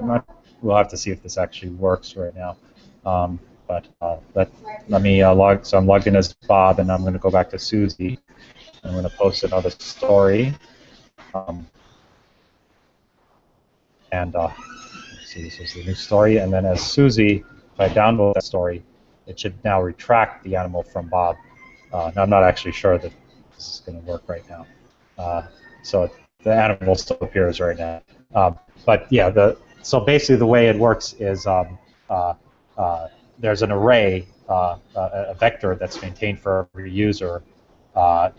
not. We'll have to see if this actually works right now. But let me log. So I'm logged in as Bob, and I'm going to go back to Susie. I'm going to post another story. And let's see, this is the new story. And then as Susie, if I download that story, it should now retract the animal from Bob. Now I'm not actually sure that this is going to work right now. So the animal still appears right now. But yeah, so basically the way it works is there's an array, a vector that's maintained for every user that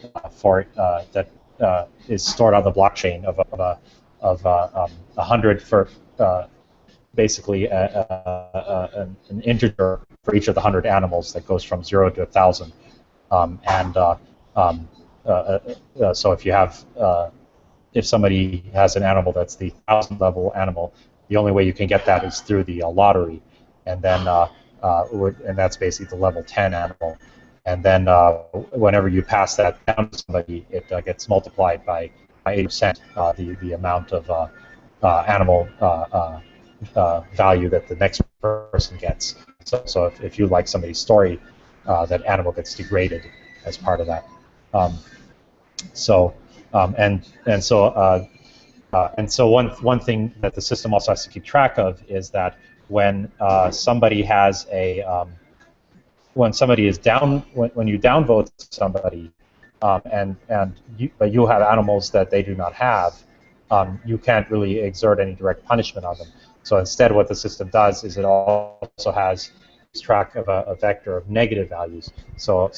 is stored on the blockchain of 100 for basically an integer for each of the 100 animals that goes from 0 to 1,000. So if you have if somebody has an animal that's the 1,000 level animal, the only way you can get that is through the lottery, and then and that's basically the level 10 animal. And then whenever you pass that down to somebody, it gets multiplied by 80%, the amount of animal value that the next person gets. So if you like somebody's story, that animal gets degraded as part of that. So one thing that the system also has to keep track of is that when somebody has when somebody is down, when you downvote somebody, but you have animals that they do not have, you can't really exert any direct punishment on them. So instead, what the system does is it also has track of a vector of negative values. So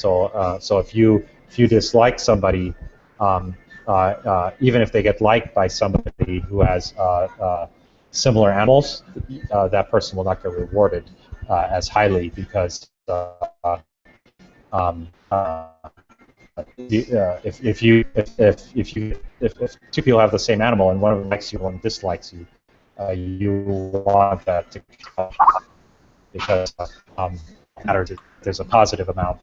if you dislike somebody, even if they get liked by somebody who has similar animals, that person will not get rewarded as highly because if two people have the same animal and one of them likes you and one dislikes you, you want that to count because matters. There's a positive amount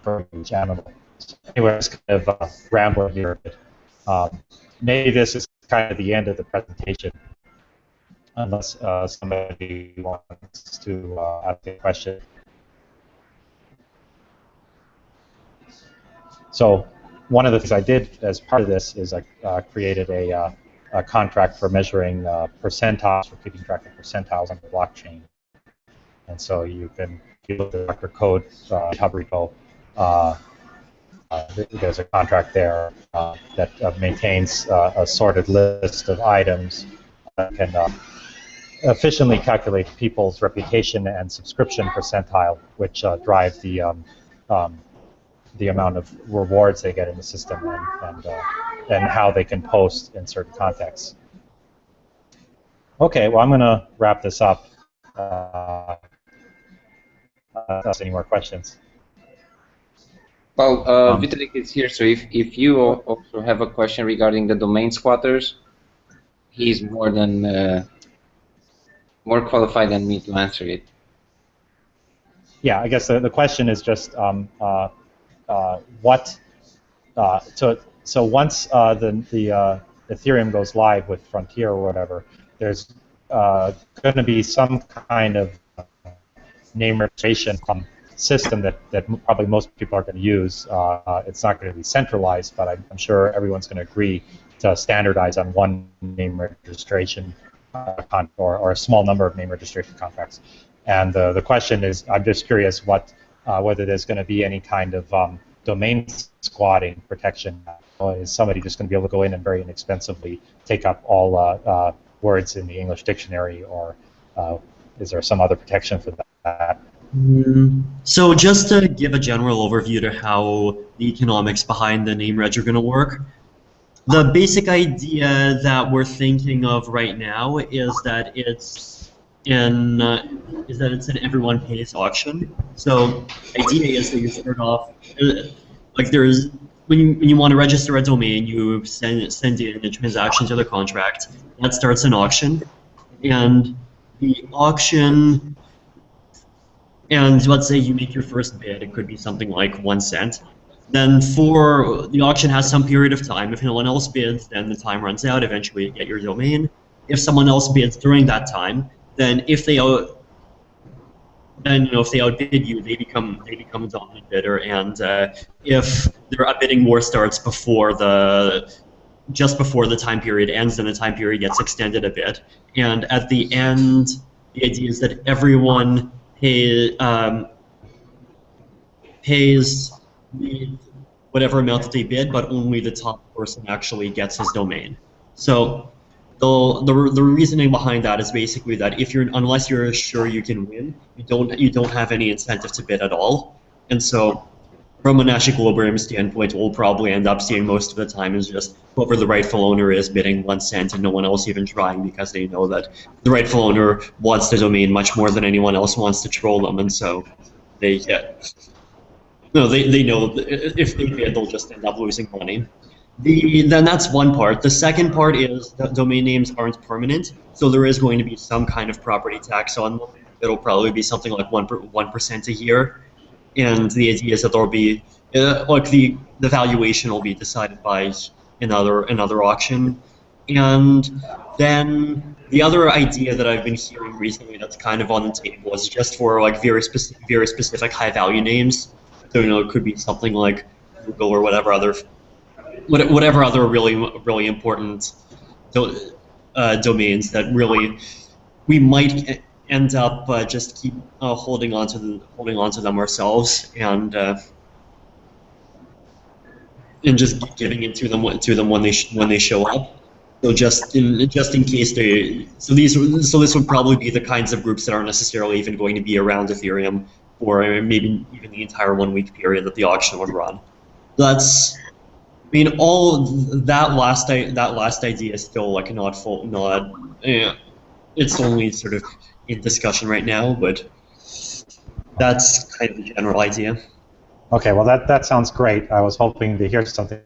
for each animal. So anyway, it's kind of rambling here. But, maybe this is kind of the end of the presentation, unless somebody wants to ask a question. So one of the things I did as part of this is I created a contract for measuring percentiles, for keeping track of percentiles on the blockchain. And so you can, if you look at the Docker code GitHub repo, there's a contract there that maintains a sorted list of items that can efficiently calculate people's reputation and subscription percentile, which drive the amount of rewards they get in the system and how they can post in certain contexts. Okay, well, I'm going to wrap this up. Any more questions? Well, Vitalik is here, so if you also have a question regarding the domain squatters, he's more qualified than me to answer it. Yeah, I guess the question is just so once the Ethereum goes live with Frontier or whatever, there's going to be some kind of name registration system that probably most people are going to use. It's not going to be centralized, but I'm sure everyone's going to agree to standardize on one name registration or a small number of name registration contracts. And the question is, I'm just curious whether there's going to be any kind of domain squatting protection. Is somebody just going to be able to go in and very inexpensively take up all words in the English dictionary, or is there some other protection for that? So just to give a general overview to how the economics behind the name reg are going to work, the basic idea that we're thinking of right now is that it's an everyone pays auction. So the idea is that you start off like there's when you want to register a domain, you send in a transaction to the contract. That starts an auction, and the auction. And let's say you make your first bid, it could be something like 1 cent. Then the auction has some period of time. If no one else bids, then the time runs out. Eventually you get your domain. If someone else bids during that time, then if they outbid you, they become a dominant bidder. And if their bidding war starts just before the time period ends, then the time period gets extended a bit. And at the end, the idea is that everyone pays whatever amount that they bid, but only the top person actually gets his domain. So the reasoning behind that is basically that unless you're sure you can win, you don't have any incentive to bid at all. And so from a Nash equilibrium standpoint, we'll probably end up seeing most of the time is just whoever the rightful owner is bidding 1 cent and no one else even trying, because they know that the rightful owner wants the domain much more than anyone else wants to troll them, and so they know if they bid, they'll just end up losing money. Then that's one part. The second part is that domain names aren't permanent, so there is going to be some kind of property tax on them. It'll probably be something like 1% a year. And the idea is that there'll be the valuation will be decided by another auction. And then the other idea that I've been hearing recently that's kind of on the table is just for like very specific high value names. So it could be something like Google or whatever other really important domains that really we might end up just keep holding on to them ourselves and just giving it to them when they show up. So just in case this would probably be the kinds of groups that aren't necessarily even going to be around Ethereum for maybe even the entire 1 week period that the auction would run. All that last idea is still like it's only sort of in discussion right now, but that's kind of the general idea. Okay, well that sounds great. I was hoping to hear something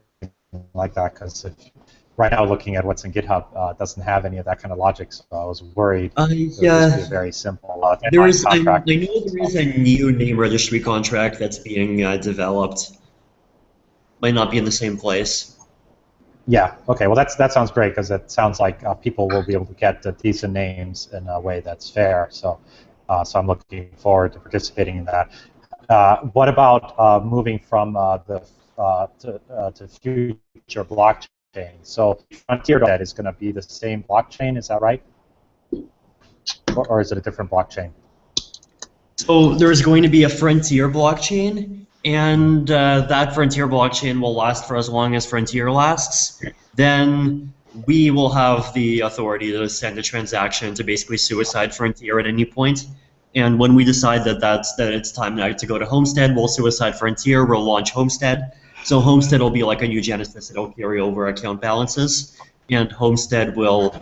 like that, because right now looking at what's in GitHub doesn't have any of that kind of logic, so I was worried it would be a very simple contract. I know there is a new name registry contract that's being developed. Might not be in the same place. Yeah. Okay. Well, that sounds great, because it sounds like people will be able to get decent names in a way that's fair. So I'm looking forward to participating in that. What about moving from to future blockchain? So Frontier is going to be the same blockchain. Is that right? Or is it a different blockchain? So there's going to be a Frontier blockchain. And that Frontier blockchain will last for as long as Frontier lasts. Then we will have the authority to send a transaction to basically suicide Frontier at any point. And when we decide that it's time now to go to Homestead, we'll suicide Frontier, we'll launch Homestead. So Homestead will be like a new Genesis, it'll carry over account balances, and Homestead will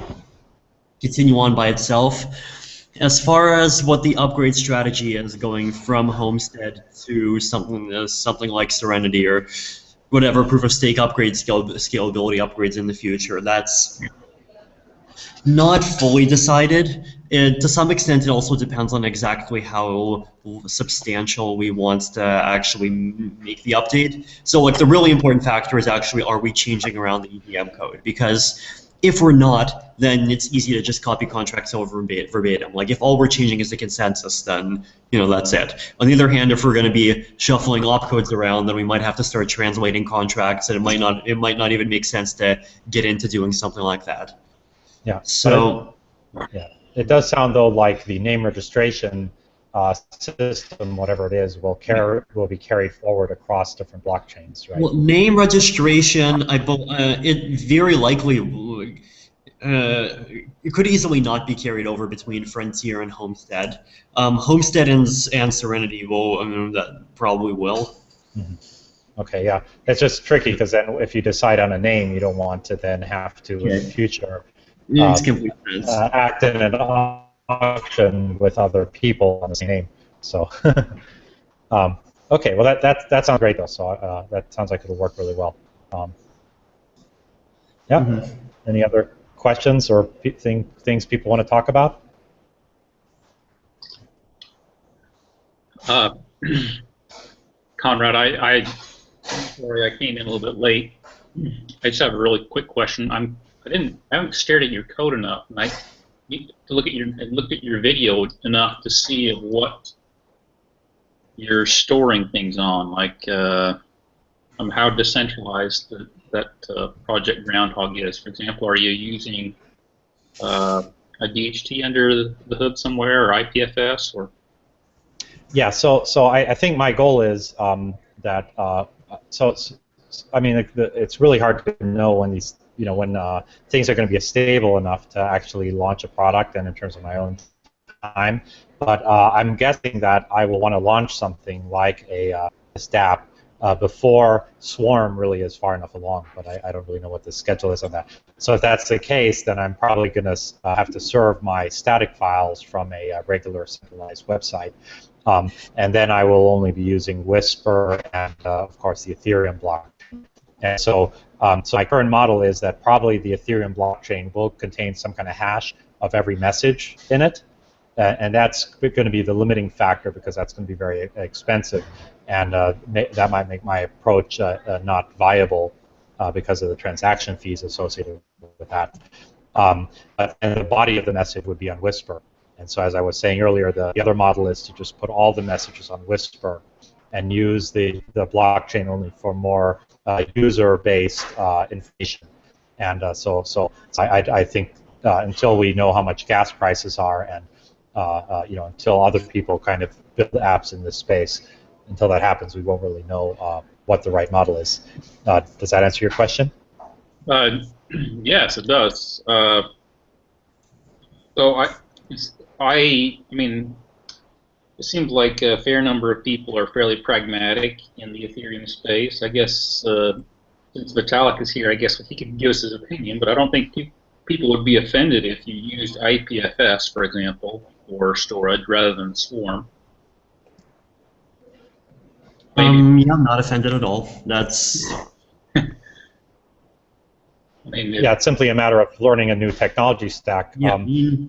continue on by itself. As far as what the upgrade strategy is going from Homestead to something like Serenity or whatever proof-of-stake scalability upgrades in the future, that's not fully decided. To some extent, it also depends on exactly how substantial we want to actually make the update. So, like, the really important factor is actually, are we changing around the EVM code? Because If we're not, then it's easy to just copy contracts over verbatim. Like if all we're changing is the consensus, then that's it. On the other hand, if we're going to be shuffling opcodes around, then we might have to start translating contracts, and it might not even make sense to get into doing something like that. Yeah. So yeah, it does sound though like the name registration system, whatever it is, will be carried forward across different blockchains, right? well, name registration, it very likely it could easily not be carried over between Frontier and Homestead. Homestead and Serenity that probably will. Mm-hmm. Okay, yeah, it's just tricky because then if you decide on a name, you don't want to then have to in the future It's complete sense. act in an auction with other people on the same name. So, okay, well that sounds great though. So that sounds like it'll work really well. Yeah. Mm-hmm. Any other questions or things people want to talk about? Conrad, sorry I came in a little bit late. I just have a really quick question. I haven't stared at your code enough, and I need to look at your video enough to see what you're storing things on, like how decentralized that project Groundhog is. For example, are you using a DHT under the hood somewhere, or IPFS, or? Yeah, so I think my goal is that I mean it's really hard to know when these when things are going to be stable enough to actually launch a product, and in terms of my own time, but I'm guessing that I will want to launch something like a STAP before Swarm really is far enough along, but I don't really know what the schedule is on that. So if that's the case, then I'm probably going to have to serve my static files from a regular centralized website. And then I will only be using Whisper and, of course, the Ethereum blockchain. And so my current model is that probably the Ethereum blockchain will contain some kind of hash of every message in it. And that's going to be the limiting factor because that's going to be very expensive. And that might make my approach not viable because of the transaction fees associated with that. And the body of the message would be on Whisper. And so as I was saying earlier, the other model is to just put all the messages on Whisper and use the blockchain only for more user-based information. And so I think until we know how much gas prices are and until other people kind of build apps in this space, until that happens, we won't really know what the right model is. Does that answer your question? Yes, it does. So I mean, it seems like a fair number of people are fairly pragmatic in the Ethereum space. I guess since Vitalik is here, I guess he could give us his opinion, but I don't think people would be offended if you used IPFS, for example, for storage rather than Swarm. Yeah, I'm not offended at all. That's. Yeah, it's simply a matter of learning a new technology stack. Yeah,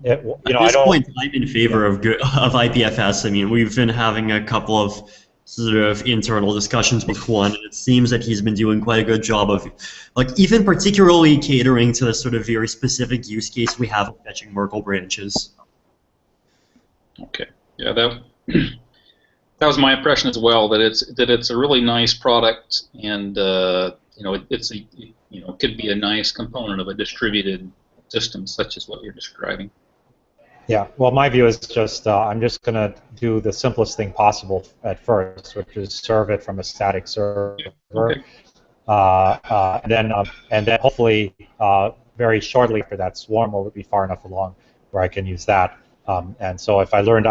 at this point, I'm in favor of IPFS. I mean, we've been having a couple of sort of internal discussions with Juan, and it seems that he's been doing quite a good job of, like, even particularly catering to the sort of very specific use case we have of fetching Merkle branches. Okay. Yeah, that was my impression as well. That it's a really nice product, and it could be a nice component of a distributed system such as what you're describing. Yeah, well, my view is just I'm just going to do the simplest thing possible at first, which is serve it from a static server, okay. And then hopefully very shortly after that, Swarm will be far enough along where I can use that. And so if I learned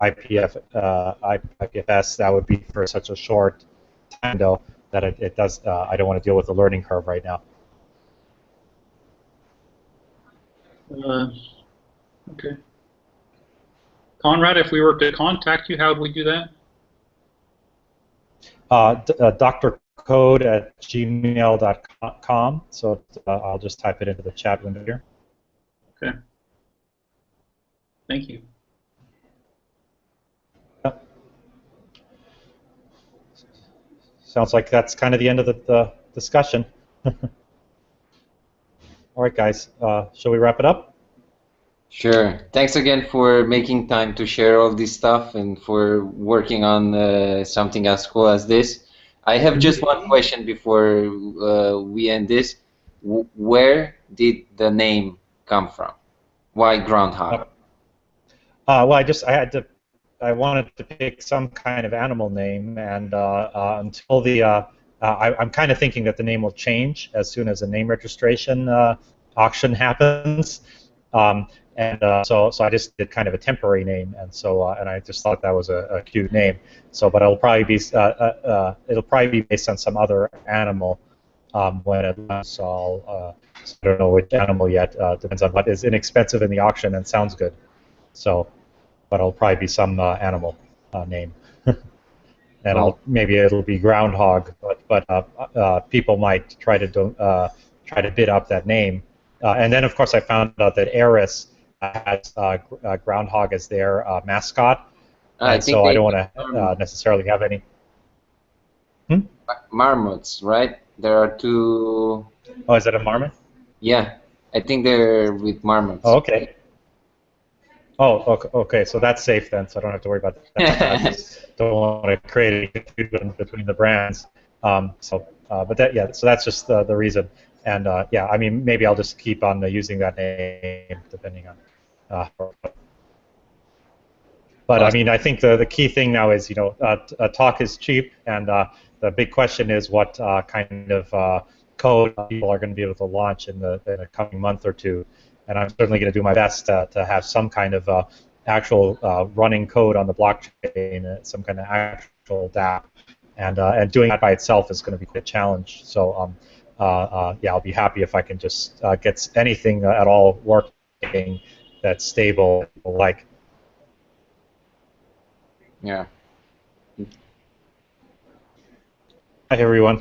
IPFS, that would be for such a short time window that it does. I don't want to deal with the learning curve right now. Okay. Conrad, if we were to contact you, how would we do that? drcode@gmail.com. So I'll just type it into the chat window here. Okay. Thank you. Yep. Sounds like that's kind of the end of the discussion. All right, guys. Shall we wrap it up? Sure. Thanks again for making time to share all this stuff and for working on something as cool as this. I have just one question before we end this. Where did the name come from? Why groundhog? Well, I wanted to pick some kind of animal name, and until I'm kind of thinking that the name will change as soon as the name registration auction happens. So I just did kind of a temporary name, and I just thought that was a cute name. But it'll probably be based on some other animal when it lands. So I don't know which animal yet. Depends on what is inexpensive in the auction and sounds good. But it'll probably be some animal name, and maybe it'll be groundhog. But people might try to bid up that name. And then, of course, I found out that Eris has groundhog as their mascot, and so I don't want to necessarily have any. Marmots, right? There are two. Oh, is that a marmot? Yeah, I think they're with marmots. Oh, okay. Oh, okay. So that's safe then. So I don't have to worry about that. I just don't want to create any confusion between the brands. So that's just the reason. And yeah, I mean, maybe I'll just keep on using that name depending on. But I mean, I think the key thing now is, talk is cheap, and the big question is what kind of code people are going to be able to launch in the coming month or two. And I'm certainly going to do my best to have some kind of actual running code on the blockchain, some kind of actual dApp, and doing that by itself is going to be quite a challenge. So yeah, I'll be happy if I can just get anything at all working that's stable, like. Yeah. Hi everyone.